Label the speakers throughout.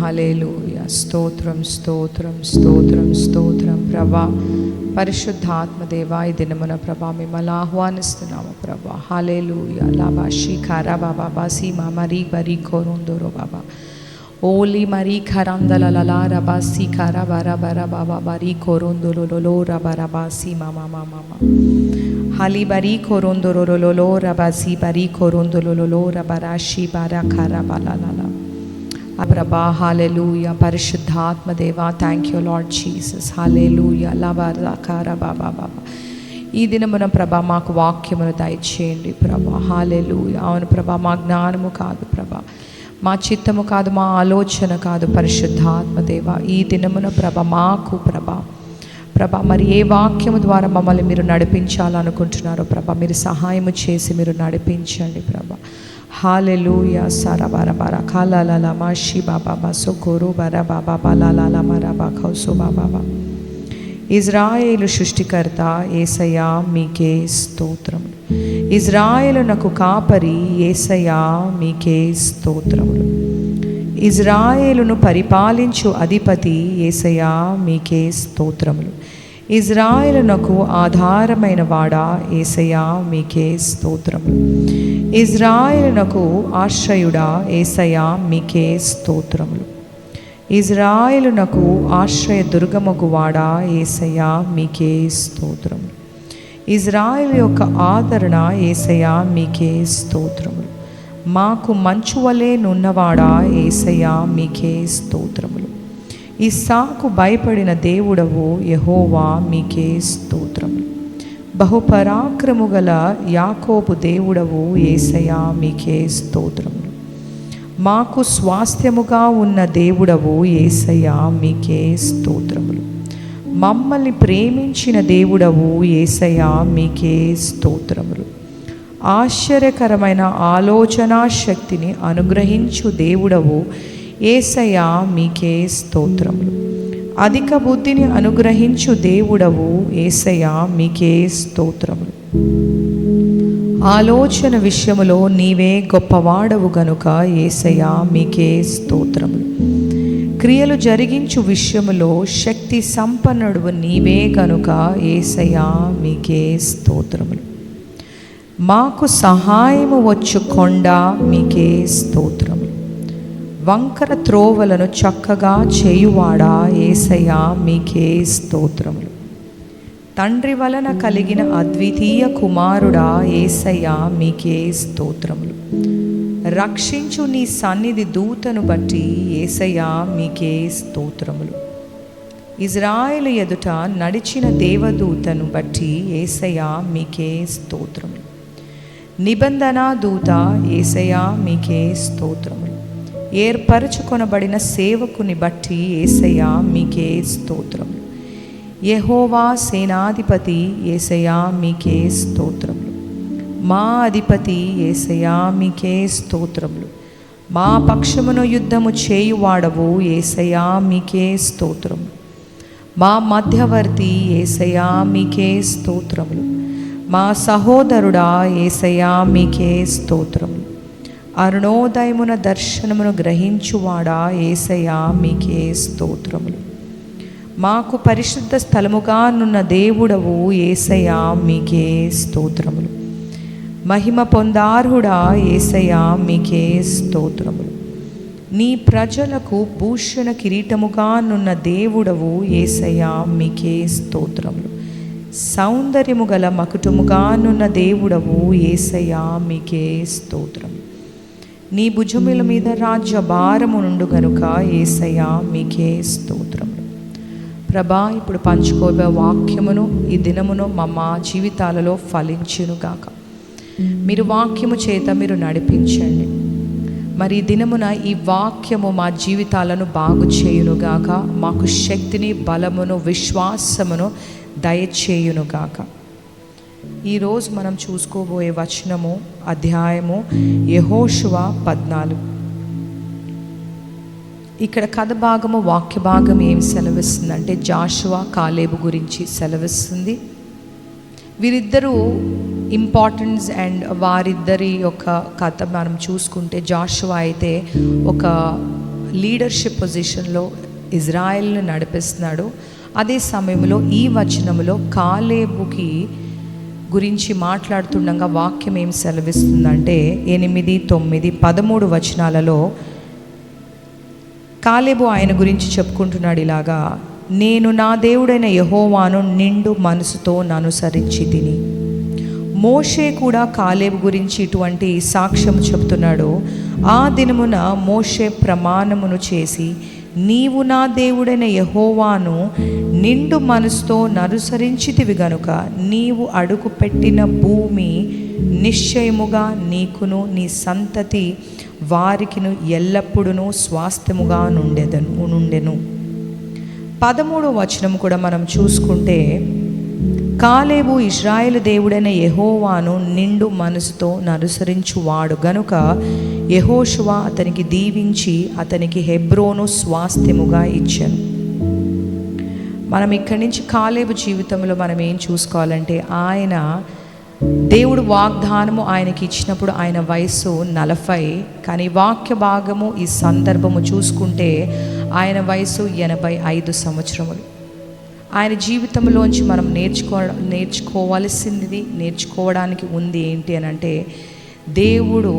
Speaker 1: హల్లెలూయా. స్తోత్రం స్తోత్రం స్తోత్రం స్తోత్రం ప్రభా. పరిశుద్ధాత్మ దేవా, ఈ దినమున ప్రభా మిమ్మల్ని ఆహ్వానిస్తున్నాము ప్రభా. హల్లెలూయా. లాబా షిఖారా బాబా బాసి మరీ బరీ కోరుందోరో బాబా. ఓలి మరీ ఖరందలలా రబా సిఖారా బరా బరా బాబా బరీ కోరుందోలో రబా రబా సి మామా మామా హలి బరీ కోరుందోలో రబా సి బరీ కోరుందోలో రబరాషి బారా ఖారా బాలాలా ప్రభా. హల్లెలూయా. పరిశుద్ధాత్మ దేవా, థ్యాంక్ యూ లార్డ్ జీసస్. హల్లెలూయా. లబారా బాబా బాబా. ఈ దినమున ప్రభా మాకు వాక్యమును దయచేయండి ప్రభా. హల్లెలూయా. అవును ప్రభా, మా జ్ఞానము కాదు ప్రభా, మా చిత్తము కాదు, మా ఆలోచన కాదు పరిశుద్ధాత్మ దేవా. ఈ దినమున ప్రభా మాకు ప్రభా మరి ఏ వాక్యము ద్వారా మమ్మల్ని మీరు నడిపించాలనుకుంటున్నారో ప్రభా మీరు సహాయము చేసి మీరు నడిపించండి ప్రభా. హల్లెలూయా. సర బర బర ఖాలాల మాషి బాబా బసో కోరు బర బాబా బాలాల మరబా ఖౌసు బాబా. ఇజ్రాయేలు సృష్టికర్త యేసయ్యా మీకే స్తోత్రములు. ఇజ్రాయేలునకు కాపరి యేసయ్యా మీకే స్తోత్రములు. ఇజ్రాయేలును పరిపాలించు అధిపతి యేసయ్యా మీకే స్తోత్రములు. ఇజ్రాయేలునకు ఆధారమైన వాడా యేసయ్యా మీకే స్తోత్రములు. ఇజ్రాయేలునకు ఆశ్రయుడా యేసయ్యా మీకే స్తోత్రములు. ఇజ్రాయేలునకు ఆశ్రయ దుర్గమగువాడా యేసయ్యా మీకే స్తోత్రములు. ఇజ్రాయేలు యొక్క ఆదరణ యేసయ్యా మీకే స్తోత్రములు. మాకు మంచువలే నున్నవాడా యేసయ్యా మీకే స్తోత్రములు. ఇస్సాకు భయపడిన దేవుడవు యెహోవా మీకే స్తోత్రములు. బహుపరాక్రము గల యాకోబు దేవుడవు యేసయ్యా మీకే స్తోత్రములు. మాకు స్వాస్థ్యముగా ఉన్న దేవుడవు యేసయ్యా మీకే స్తోత్రములు. మమ్మల్ని ప్రేమించిన దేవుడవు యేసయ్యా మీకే స్తోత్రములు. ఆశ్చర్యకరమైన ఆలోచనా శక్తిని అనుగ్రహించు దేవుడవు యేసయ్యా మీకే స్తోత్రములు. అధిక బుద్ధిని అనుగ్రహించు దేవుడవు యేసయ్యా మీకే స్తోత్రములు. ఆలోచన విషయములో నీవే గొప్పవాడవు గనుక యేసయ్యా మీకే స్తోత్రములు. క్రియలు జరిగించు విషయములో శక్తి సంపన్నుడు నీవే గనుక యేసయ్యా మీకే స్తోత్రములు. మాకు సహాయము వచ్చు కొండ మీకే స్తోత్రములు. వంకర త్రోవలను చక్కగా చేయువాడా యేసయ్యా మీకే స్తోత్రములు. తండ్రి వలన కలిగిన అద్వితీయ కుమారుడా యేసయ్యా మీకే స్తోత్రములు. రక్షించు నీ సన్నిధి దూతను బట్టి యేసయ్యా మీకే స్తోత్రములు. ఇజ్రాయేలు ఎదుట నడిచిన దేవదూతను బట్టి యేసయ్యా మీకే స్తోత్రములు. నిబంధన దూత యేసయ్యా మీకే స్తోత్రములు. ఏర్పరచుకొనబడిన సేవకుని బట్టి యేసయ్యా మీకే స్తోత్రములు. యెహోవా సేనాధిపతి యేసయ్యా మీకే స్తోత్రములు. మా అధిపతి యేసయ్యా మీకే స్తోత్రములు. మా పక్షమును యుద్ధము చేయువాడవు యేసయ్యా మీకే స్తోత్రములు. మా మధ్యవర్తి యేసయ్యా మీకే స్తోత్రములు. మా సహోదరుడా యేసయ్యా మీకే స్తోత్రములు. అరుణోదయమున దర్శనమును గ్రహించువాడా యేసయ్యా మీకే స్తోత్రములు. మాకు పరిశుద్ధ స్థలముగా నున్న దేవుడవు యేసయ్యా మీకే స్తోత్రములు. మహిమ పొందార్హుడా యేసయ్యా మీకే స్తోత్రములు. నీ ప్రజలకు భూషణ కిరీటముగా నున్న దేవుడవు యేసయ్యా మీకే స్తోత్రములు. సౌందర్యము గల మకుటముగా నున్న దేవుడవు యేసయ్యా మీకే స్తోత్రములు. నీ భుజముల మీద రాజ్య భారము నుండు గనుక యేసయ్యా మీకే స్తోత్రములు. ప్రభా, ఇప్పుడు పంచుకోబోయే వాక్యమును ఈ దినమును మా జీవితాలలో ఫలించునుగాక. మీరు వాక్యము చేత మీరు నడిపించండి. మరి ఈ దినమున ఈ వాక్యము మా జీవితాలను బాగు చేయునుగాక. మాకు శక్తిని, బలమును, విశ్వాసమును దయచేయునుగాక. ఈరోజు మనం చూసుకోబోయే వచనము, అధ్యాయము యెహోషువ 14. ఇక్కడ కథ భాగము, వాక్య భాగం ఏం సెలవిస్తుందంటే జాషువా కాలేబు గురించి సెలవిస్తుంది. వీరిద్దరూ ఇంపార్టెన్స్ అండ్ వారిద్దరి యొక్క కథ మనం చూసుకుంటే జాషువా అయితే ఒక లీడర్షిప్ పొజిషన్లో ఇజ్రాయెల్ని నడిపిస్తున్నాడు. అదే సమయంలో ఈ వచనంలో కాలేబుకి గురించి మాట్లాడుతుండగా వాక్యం ఏం సెలవిస్తుందంటే 8, 9, 13 వచనాలలో కాలేబు ఆయన గురించి చెప్పుకుంటున్నాడు ఇలాగా: నేను నా దేవుడైన యెహోవాను నిండు మనసుతో అనుసరించి తిని. మోషే కూడా కాలేబు గురించి ఇటువంటి సాక్ష్యం చెప్తున్నాడు. ఆ దినమున మోషే ప్రమాణమును చేసి, నీవు నా దేవుడైన యెహోవాను నిండు మనసుతో ననుసరించితివి గనుక నీవు అడుగు పెట్టిన భూమి నిశ్చయముగా నీకును నీ సంతతి వారికిను ఎల్లప్పుడూ స్వాస్థ్యముగా నుండెను. 13వ వచనం కూడా మనం చూసుకుంటే, కాలేబు ఇశ్రాయేలు దేవుడైన యెహోవాను నిండు మనసుతో అనుసరించువాడు గనుక యెహోషువ అతనికి దీవించి అతనికి హెబ్రోను స్వాస్థ్యముగా ఇచ్చాను. మనం ఇక్కడి నుంచి కాలేబు జీవితంలో మనం ఏం చూసుకోవాలంటే, ఆయన దేవుడు వాగ్దానము ఆయనకి ఇచ్చినప్పుడు ఆయన వయస్సు 40, కానీ వాక్య భాగము ఈ సందర్భము చూసుకుంటే ఆయన వయసు 85 సంవత్సరములు. ఆయన జీవితంలోంచి మనం నేర్చుకోవడానికి ఉంది ఏంటి అని అంటే, దేవుడు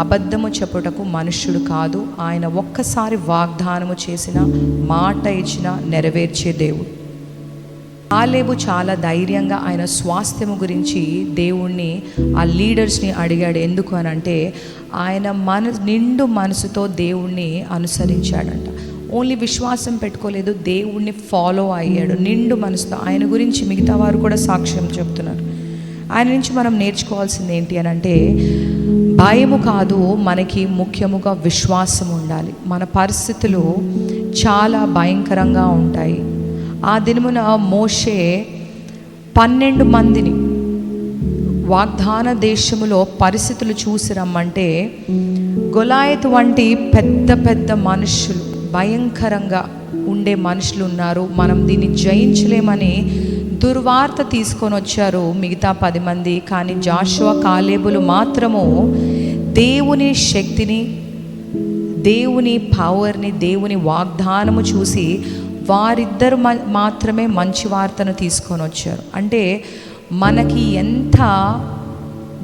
Speaker 1: అబద్ధము చెప్పుటకు మనుష్యుడు కాదు. ఆయన ఒక్కసారి వాగ్దానము చేసిన మాట ఇచ్చిన నెరవేర్చే దేవుడు. కాలేబు చాలా ధైర్యంగా ఆయన స్వాస్థ్యము గురించి దేవుణ్ణి, ఆ లీడర్స్ని అడిగాడు. ఎందుకు అని అంటే, ఆయన నిండు మనసుతో దేవుణ్ణి అనుసరించాడంట. ఓన్లీ విశ్వాసం పెట్టుకోలేదు, దేవుణ్ణి ఫాలో అయ్యాడు నిండు మనసుతో. ఆయన గురించి మిగతా వారు కూడా సాక్ష్యం చెప్తున్నారు. ఆయన నుంచి మనం నేర్చుకోవాల్సింది ఏంటి అని అంటే, భయము కాదు, మనకి ముఖ్యముగా విశ్వాసం ఉండాలి. మన పరిస్థితులు చాలా భయంకరంగా ఉంటాయి. ఆ దినమున మోషే 12 మందిని వాగ్దాన దేశములో పరిస్థితులు చూసి రమ్మంటే, గొలాయతు వంటి పెద్ద పెద్ద మనుషులు, భయంకరంగా ఉండే మనుషులు ఉన్నారు, మనం దీన్ని జయించలేమని దుర్వార్త తీసుకొని వచ్చారు మిగతా 10 మంది. కానీ జాషువా కాలేబులు మాత్రము దేవుని శక్తిని, దేవుని పవర్ని, దేవుని వాగ్దానము చూసి వారిద్దరు మాత్రమే మంచి వార్తను తీసుకొని వచ్చారు. అంటే మనకి ఎంత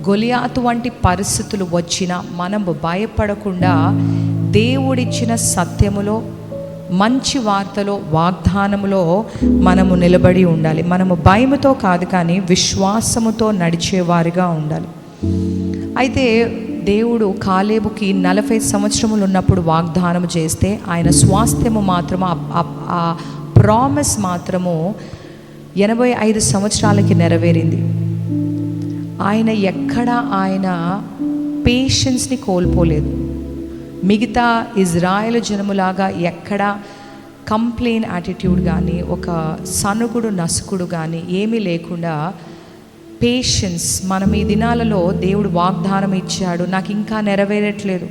Speaker 1: గొలియాతు వంటి పరిస్థితులు వచ్చినా మనము భయపడకుండా దేవుడిచ్చిన సత్యములో, మంచి వార్తలో, వాగ్దానములో మనము నిలబడి ఉండాలి. మనము భయముతో కాదు కానీ విశ్వాసముతో నడిచేవారిగా ఉండాలి. అయితే దేవుడు కాలేబుకి 40 సంవత్సరములు ఉన్నప్పుడు వాగ్దానం చేస్తే ఆయన స్వాస్థ్యము మాత్రము, ఆ ప్రామిస్ మాత్రము 85 సంవత్సరాలకి నెరవేరింది. ఆయన ఎక్కడ ఆయన పేషెన్స్ని కోల్పోలేదు. మిగతా ఇజ్రాయెల్ జనములాగా ఎక్కడ కంప్లైన్ యాటిట్యూడ్ కానీ, ఒక సనుగుడు నసుకుడు కానీ ఏమీ లేకుండా పేషెన్స్. మనం ఈ దినాలలో దేవుడు వాగ్దానం ఇచ్చాడు, నాకు ఇంకా నెరవేరట్లేదు.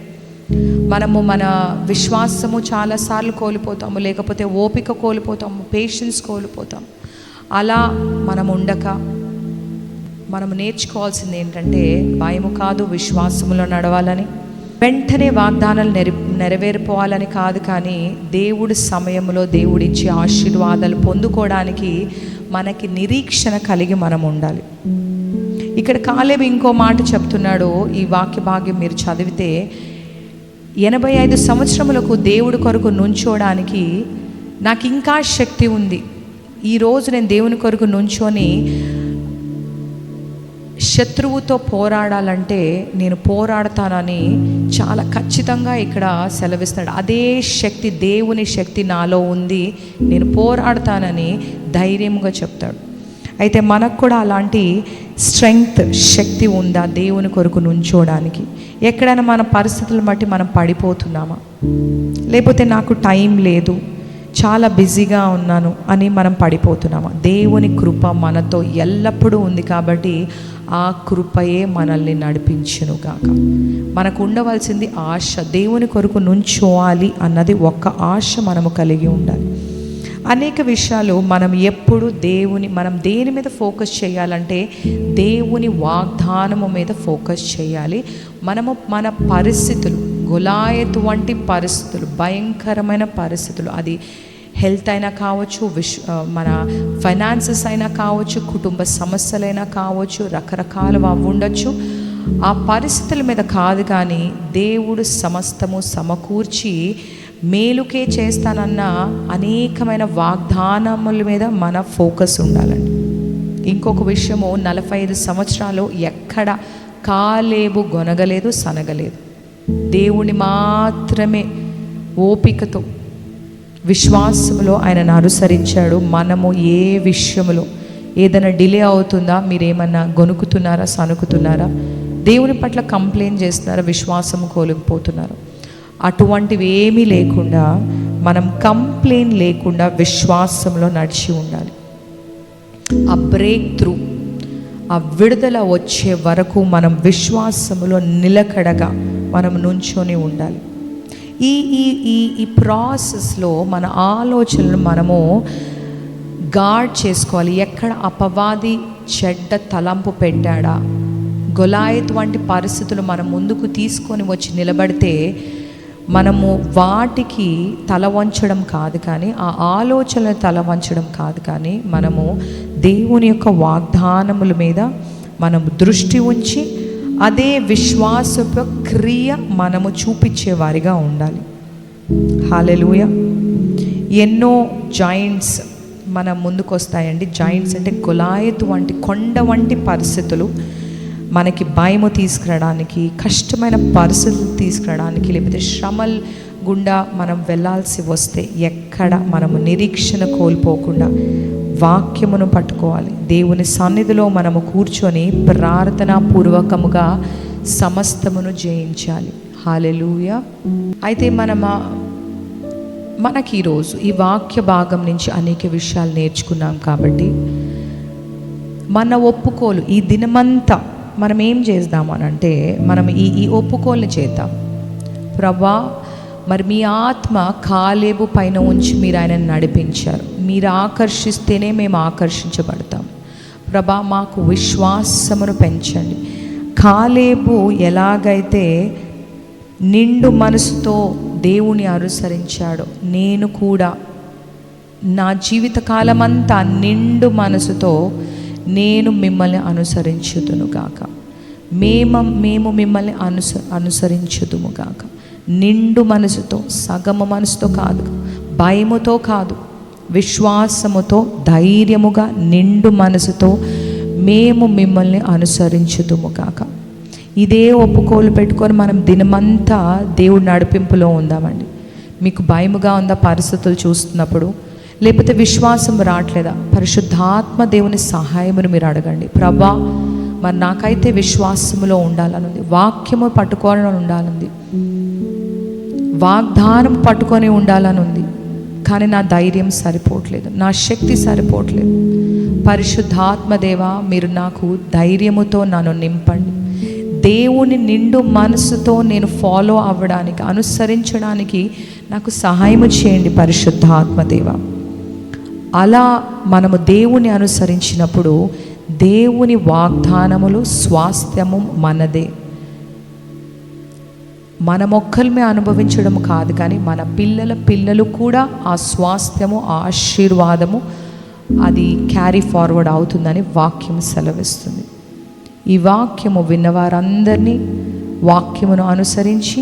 Speaker 1: మనము మన విశ్వాసము చాలాసార్లు కోల్పోతాము, లేకపోతే ఓపిక కోల్పోతాము, పేషెన్స్ కోల్పోతాము. అలా మనం ఉండక మనము నేర్చుకోవాల్సింది ఏంటంటే, భయము కాదు, విశ్వాసములో నడవాలని. వెంటనే వాగ్దానాలు నెరవేరిపోవాలని కాదు, కానీ దేవుడి సమయంలో దేవుడిచ్చే ఆశీర్వాదాలు పొందుకోవడానికి మనకి నిరీక్షణ కలిగి మనం ఉండాలి. ఇక్కడ కాలేబు ఇంకో మాట చెప్తున్నాడు. ఈ వాక్య భాగ్యం మీరు చదివితే, 85 సంవత్సరములకు దేవుడి కొరకు నుంచోడానికి నాకు ఇంకా శక్తి ఉంది. ఈరోజు నేను దేవుని కొరకు నుంచొని శత్రువుతో పోరాడాలంటే నేను పోరాడతానని చాలా ఖచ్చితంగా ఇక్కడ సెలవిస్తున్నాడు. అదే శక్తి, దేవుని శక్తి నాలో ఉంది, నేను పోరాడతానని ధైర్యంగా చెప్తాడు. అయితే మనకు కూడా అలాంటి స్ట్రెంగ్త్, శక్తి ఉందా దేవుని కొరకు నుంచోడానికి? ఎక్కడైనా మన పరిస్థితులను బట్టి మనం పడిపోతున్నామా? లేకపోతే నాకు టైం లేదు, చాలా బిజీగా ఉన్నాను అని మనం పడిపోతున్నామా? దేవుని కృప మనతో ఎల్లప్పుడూ ఉంది కాబట్టి ఆ కృపయే మనల్ని నడిపించును గాక. మనకు ఉండవలసింది ఆశ, దేవుని కొరకు నుంచోవాలి అన్నది ఒక్క ఆశ మనము కలిగి ఉండాలి. అనేక విషయాలు మనం ఎప్పుడు మనం దేని మీద ఫోకస్ చేయాలంటే దేవుని వాగ్దానము మీద ఫోకస్ చేయాలి. మనము మన పరిస్థితులు, గొలాయతు వంటి పరిస్థితులు, భయంకరమైన పరిస్థితులు, అది హెల్త్ అయినా కావచ్చు, మన ఫైనాన్సెస్ అయినా కావచ్చు, కుటుంబ సమస్యలైనా కావచ్చు, రకరకాలు అవి ఉండొచ్చు. ఆ పరిస్థితుల మీద కాదు కానీ దేవుడు సమస్తము సమకూర్చి మేలుకే చేస్తానన్న అనేకమైన వాగ్దానముల మీద మన ఫోకస్ ఉండాలండి. ఇంకొక విషయము, 45 సంవత్సరాలు ఎక్కడ కాలేబు గొనగలేదు, సనగలేదు. దేవుని మాత్రమే ఓపికతో విశ్వాసములో ఆయనను అనుసరించాడు. మనము ఏ విషయంలో ఏదైనా డిలే అవుతుందా, మీరేమన్నా గొనుకుతున్నారా, సనుకుతున్నారా, దేవుని పట్ల కంప్లైంట్ చేస్తున్నారా, విశ్వాసము కోల్పోతున్నారు, అటువంటివి ఏమీ లేకుండా మనం కంప్లైంట్ లేకుండా విశ్వాసంలో నడిచి ఉండాలి. ఆ బ్రేక్ త్రూ, ఆ విడుదల వచ్చే వరకు మనం విశ్వాసములో నిలకడగా మనం నుంచొని ఉండాలి. ఈ ఈ ఈ ఈ ప్రాసెస్లో మన ఆలోచనలు మనము గార్డ్ చేసుకోవాలి. ఎక్కడ అపవాది చెడ్డ తలంపు పెట్టాడా, గొలాయతు వంటి పరిస్థితులు మనం ముందుకు తీసుకొని వచ్చి నిలబడితే మనము వాటికి తల వంచడం కాదు, కానీ ఆ ఆలోచనలు తల వంచడం కాదు, కానీ మనము దేవుని యొక్క వాగ్దానముల మీద మనం దృష్టి ఉంచి అదే విశ్వాసపు క్రియ మనము చూపించేవారిగా ఉండాలి. హల్లెలూయా. ఎన్నో జాయింట్స్ మన ముందుకు వస్తాయండి. జాయింట్స్ అంటే గొలాయతు వంటి కొండ వంటి పరిస్థితులు మనకి భయము తీసుకురావడానికి, కష్టమైన పరిస్థితులు తీసుకురావడానికి, లేకపోతే శ్రమల గుండా మనం వెళ్ళాల్సి వస్తే ఎక్కడ మనము నిరీక్షణ కోల్పోకుండా వాక్యమును పట్టుకోవాలి. దేవుని సన్నిధిలో మనము కూర్చొని ప్రార్థనాపూర్వకముగా సమస్తమును జయించాలి. హల్లెలూయా. అయితే మనకి ఈరోజు ఈ వాక్య భాగం నుంచి అనేక విషయాలు నేర్చుకున్నాం కాబట్టి మన ఒప్పుకోలు ఈ దినమంతా మనం ఏం చేద్దాము అని అంటే, మనం ఈ ఒప్పుకోల్ని చేద్దాం. ప్రభా, మరి మీ ఆత్మ కాలేబు పైన ఉంచి మీరు ఆయనను నడిపించారు, మీరు ఆకర్షిస్తేనే మేము ఆకర్షించబడతాం. ప్రభా, మాకు విశ్వాసమును పెంచండి. కాలేబు ఎలాగైతే నిండు మనసుతో దేవుని అనుసరించాడో, నేను కూడా నా జీవితకాలమంతా నిండు మనసుతో నేను మిమ్మల్ని అనుసరించుదును గాక, మేము మిమ్మల్ని అనుసరించుదుము గాక. నిండు మనసుతో, సగము మనసుతో కాదు, భయముతో కాదు, విశ్వాసముతో, ధైర్యముగా, నిండు మనసుతో మేము మిమ్మల్ని అనుసరించుదుము గాక. ఇదే ఒప్పుకోలు పెట్టుకొని మనం దినమంతా దేవుడి నడిపింపులో ఉందామండి. మీకు భయముగా ఉందా పరిస్థితులు చూస్తున్నప్పుడు, లేకపోతే విశ్వాసం రావట్లేదా, పరిశుద్ధాత్మ దేవుని సహాయమును మీరు అడగండి. ప్రభా, మరి నాకైతే విశ్వాసములో ఉండాలనుంది, వాక్యము పట్టుకోవాలని ఉండాలంది, వాగ్దానం పట్టుకొని ఉండాలనుంది, కానీ నా ధైర్యం సరిపోవట్లేదు, నా శక్తి సరిపోవట్లేదు. పరిశుద్ధాత్మ దేవా, మీరు నాకు ధైర్యముతో నన్ను నింపండి. దేవుని నిండు మనసుతో నేను ఫాలో అవ్వడానికి, అనుసరించడానికి నాకు సహాయము చేయండి పరిశుద్ధాత్మ దేవా. అలా మనము దేవుని అనుసరించినప్పుడు దేవుని వాగ్దానములు, స్వాస్థ్యము మనదే. మనమొక్కలమే అనుభవించడం కాదు, కానీ మన పిల్లలు కూడా ఆ స్వాస్థ్యము, ఆ ఆశీర్వాదము అది క్యారీ ఫార్వర్డ్ అవుతుందని వాక్యం సెలవిస్తుంది. ఈ వాక్యము విన్నవారందరినీ వాక్యమును అనుసరించి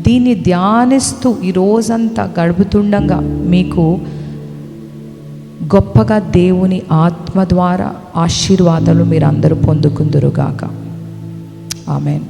Speaker 1: దీన్ని ధ్యానిస్తూ ఈ రోజంతా గడుపుతుండగా మీకు గొప్పగా దేవుని ఆత్మ ద్వారా ఆశీర్వాదాలు మీరు అందరూ పొందుకుందురుగాక. ఆమేన్.